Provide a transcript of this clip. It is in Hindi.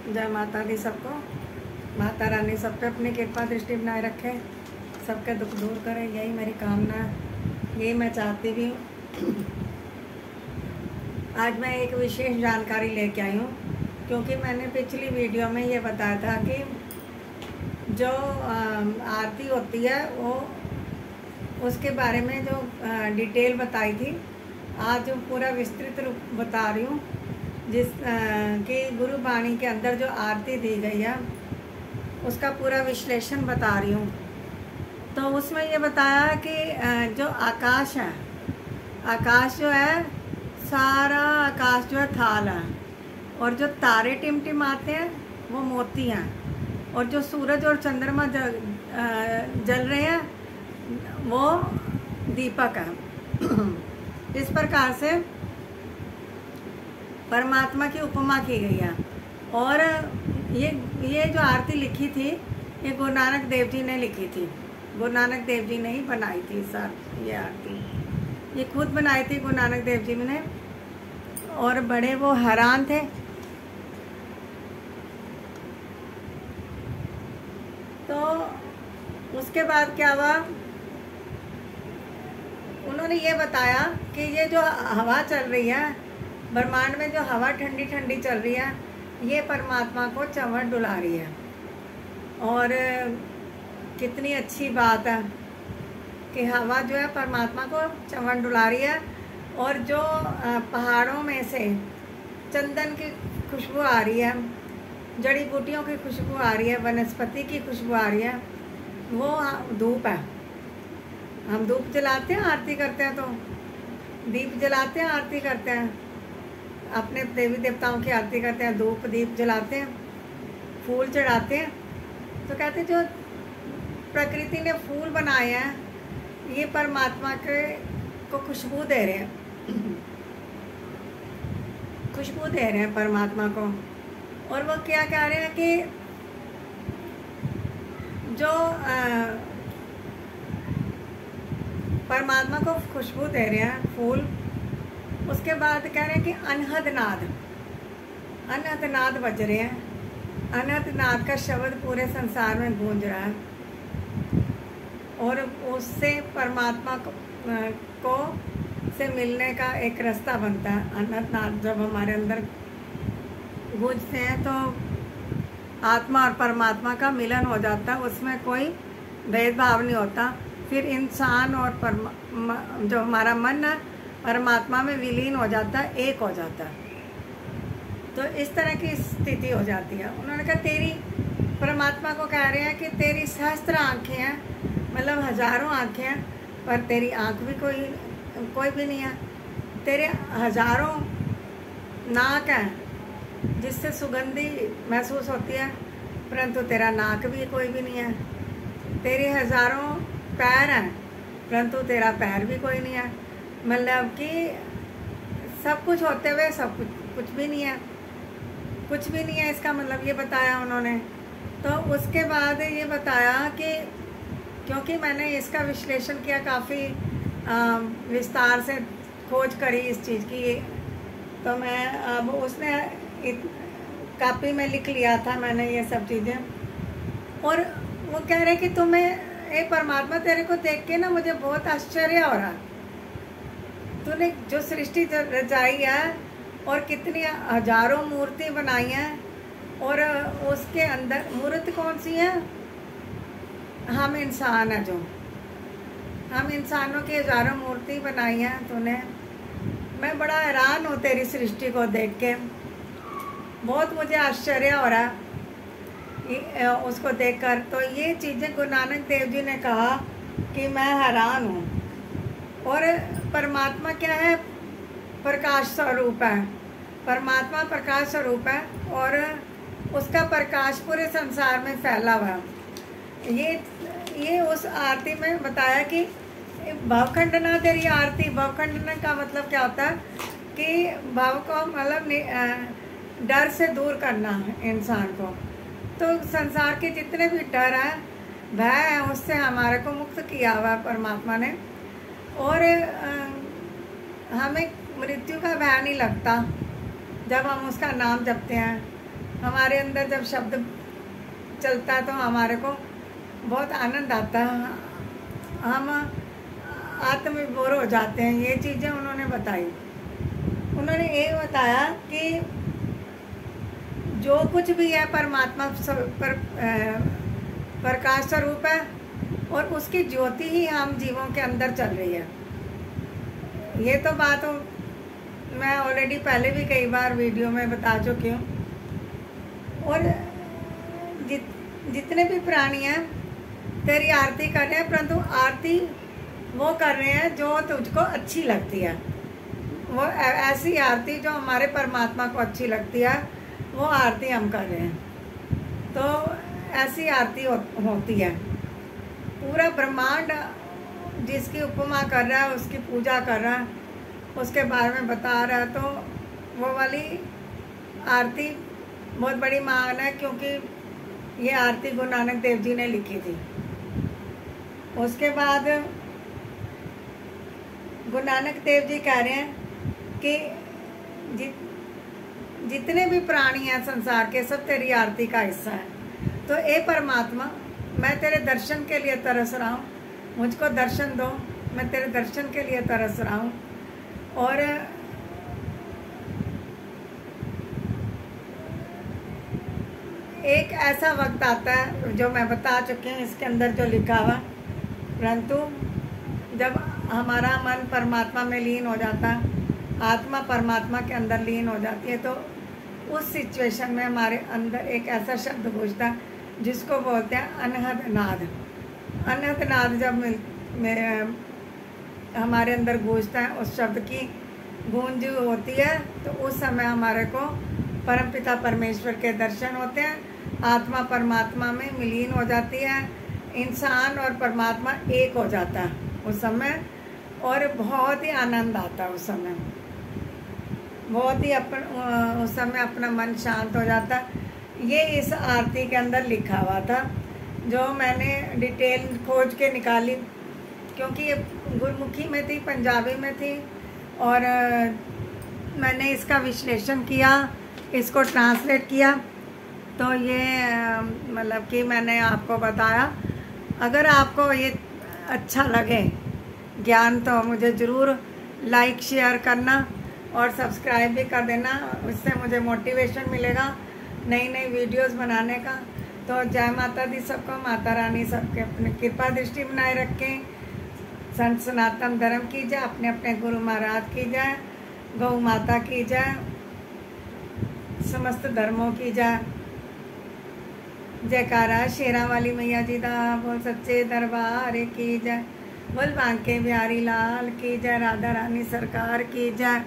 जय माता दी सबको। माता रानी सब पे अपनी कृपा दृष्टि बनाए रखे, सबके दुख दूर करे, यही मेरी कामना है, यही मैं चाहती भी हूँ। आज मैं एक विशेष जानकारी लेके आई हूँ, क्योंकि मैंने पिछली वीडियो में ये बताया था कि जो आरती होती है वो उसके बारे में जो डिटेल बताई थी, आज पूरा विस्तृत रूप बता रही हूँ। जिस कि गुरु वाणी के अंदर जो आरती दी गई है उसका पूरा विश्लेषण बता रही हूँ। तो उसमें ये बताया कि जो आकाश है, आकाश जो है, सारा आकाश जो है थाल है, और जो तारे टिमटिमाते हैं वो मोती हैं, और जो सूरज और चंद्रमा जल रहे हैं वो दीपक है। इस प्रकार से परमात्मा की उपमा की गई है। और ये जो आरती लिखी थी, ये गुरु नानक देव जी ने लिखी थी। गुरु नानक देव जी ने ही बनाई थी ये आरती, ये खुद बनाई थी गुरु नानक देव जी ने। और बड़े वो हैरान थे। तो उसके बाद क्या हुआ, उन्होंने ये बताया कि ये जो हवा चल रही है ब्रह्मांड में, जो हवा ठंडी ठंडी चल रही है, ये परमात्मा को चंवर डुला रही है। और कितनी अच्छी बात है कि हवा जो है परमात्मा को चंवर डुला रही है। और जो पहाड़ों में से चंदन की खुशबू आ रही है, जड़ी बूटियों की खुशबू आ रही है, वनस्पति की खुशबू आ रही है, वो धूप है। हम धूप जलाते हैं, आरती करते हैं, तो दीप जलाते हैं, आरती करते हैं, अपने देवी देवताओं की आरती करते हैं, धूप दीप जलाते हैं, फूल चढ़ाते हैं। तो कहते हैं जो प्रकृति ने फूल बनाए हैं, ये परमात्मा को खुशबू दे रहे हैं, खुशबू दे रहे हैं परमात्मा को। और वो क्या कह रहे हैं कि जो परमात्मा को खुशबू दे रहे हैं फूल, उसके बाद कह रहे हैं कि अनहद नाद बज रहे हैं। अनहद नाद का शब्द पूरे संसार में गूंज रहा है, और उससे परमात्मा को से मिलने का एक रास्ता बनता है। अनहद नाद जब हमारे अंदर गूंजते हैं तो आत्मा और परमात्मा का मिलन हो जाता है, उसमें कोई भेदभाव नहीं होता। फिर इंसान और जो हमारा मन है परमात्मा में विलीन हो जाता है, एक हो जाता है। तो इस तरह की स्थिति हो जाती है। उन्होंने कहा तेरी, परमात्मा को कह रहे हैं कि तेरी सहस्त्र आँखें हैं, मतलब हजारों आँखें हैं, पर तेरी आँख भी कोई भी नहीं है। तेरे हजारों नाक हैं जिससे सुगंधी महसूस होती है, परंतु तेरा नाक भी कोई भी नहीं है। तेरे हजारों पैर हैं, परंतु तेरा पैर भी कोई नहीं है। मतलब कि सब कुछ होते हुए सब कुछ भी नहीं है, कुछ भी नहीं है, इसका मतलब ये बताया उन्होंने। तो उसके बाद ये बताया कि क्योंकि मैंने इसका विश्लेषण किया, काफ़ी विस्तार से खोज करी इस चीज़ की, तो मैं अब उसने कॉपी में लिख लिया था मैंने ये सब चीज़ें। और वो कह रहे कि तुम्हें परमात्मा, तेरे को देख के ना मुझे बहुत आश्चर्य हो रहा है। तूने जो सृष्टि रचाई है और कितनी हजारों मूर्ति बनाई हैं, और उसके अंदर मूर्ति कौन सी है? हम इंसान हैं, जो हम इंसानों की हजारों मूर्ति बनाई हैं तूने। मैं बड़ा हैरान हूँ तेरी सृष्टि को देख के, बहुत मुझे आश्चर्य हो रहा है उसको देखकर। तो ये चीज़ें गुरु नानक देव जी ने कहा कि मैं हैरान हूँ। और परमात्मा क्या है? प्रकाश स्वरूप है। परमात्मा प्रकाश स्वरूप है, और उसका प्रकाश पूरे संसार में फैला हुआ है। ये उस आरती में बताया कि भवखंडना तेरी आरती। भवखंडना का मतलब क्या होता है कि भाव को मतलब डर से दूर करना इंसान को। तो संसार के जितने भी डर हैं, भय है, उससे हमारे को मुक्त किया हुआ है परमात्मा ने। और हमें मृत्यु का भय नहीं लगता जब हम उसका नाम जपते हैं। हमारे अंदर जब शब्द चलता है तो हमारे को बहुत आनंद आता है, हम आत्मविभोर हो जाते हैं। ये चीज़ें उन्होंने बताई। उन्होंने ये बताया कि जो कुछ भी है परमात्मा प्रकाश स्वरूप है और उसकी ज्योति ही हम जीवों के अंदर चल रही है। ये तो बात मैं ऑलरेडी पहले भी कई बार वीडियो में बता चुकी हूँ। और जितने भी प्राणी हैं तेरी आरती कर रहे हैं, परंतु आरती वो कर रहे हैं जो तुझको अच्छी लगती है। वो ऐसी आरती जो हमारे परमात्मा को अच्छी लगती है, वो आरती हम कर रहे हैं। तो ऐसी आरती होती है। पूरा ब्रह्मांड जिसकी उपमा कर रहा है, उसकी पूजा कर रहा है, उसके बारे में बता रहा है, तो वो वाली आरती बहुत बड़ी मान है, क्योंकि ये आरती गुरु नानक देव जी ने लिखी थी। उसके बाद गुरु नानक देव जी कह रहे हैं कि जितने भी प्राणी हैं संसार के, सब तेरी आरती का हिस्सा है। तो ए परमात्मा, मैं तेरे दर्शन के लिए तरस रहा हूँ, मुझको दर्शन दो, मैं तेरे दर्शन के लिए तरस रहा हूँ। और एक ऐसा वक्त आता है जो मैं बता चुकी हूँ इसके अंदर जो लिखा हुआ, परंतु जब हमारा मन परमात्मा में लीन हो जाता है, आत्मा परमात्मा के अंदर लीन हो जाती है, तो उस सिचुएशन में हमारे अंदर एक ऐसा शब्द गूंजता है जिसको बोलते हैं अनहद नाद। अनहद नाद जब हमारे अंदर गूंजता है, उस शब्द की गूंज होती है, तो उस समय हमारे को परमपिता परमेश्वर के दर्शन होते हैं। आत्मा परमात्मा में विलीन हो जाती है, इंसान और परमात्मा एक हो जाता है उस समय, और बहुत ही आनंद आता है उस समय। बहुत ही उस समय अपना मन शांत हो जाता है। ये इस आरती के अंदर लिखा हुआ था, जो मैंने डिटेल खोज के निकाली, क्योंकि ये गुरमुखी में थी, पंजाबी में थी, और मैंने इसका विश्लेषण किया, इसको ट्रांसलेट किया, तो ये मतलब कि मैंने आपको बताया। अगर आपको ये अच्छा लगे ज्ञान, तो मुझे ज़रूर लाइक शेयर करना और सब्सक्राइब भी कर देना, उससे मुझे मोटिवेशन मिलेगा नई नई वीडियोस बनाने का। तो जय माता दी सबको, माता रानी सबके अपनी कृपा दृष्टि बनाए रखें। संत सनातन धर्म की जय, अपने अपने गुरु महाराज की जय, गौ माता की जय, समस्त धर्मों की जय। जयकारा शेरा वाली मैया जी दा, बोल सच्चे दरबार की जय, बोल बांके बिहारी लाल की जय, राधा रानी सरकार की जय।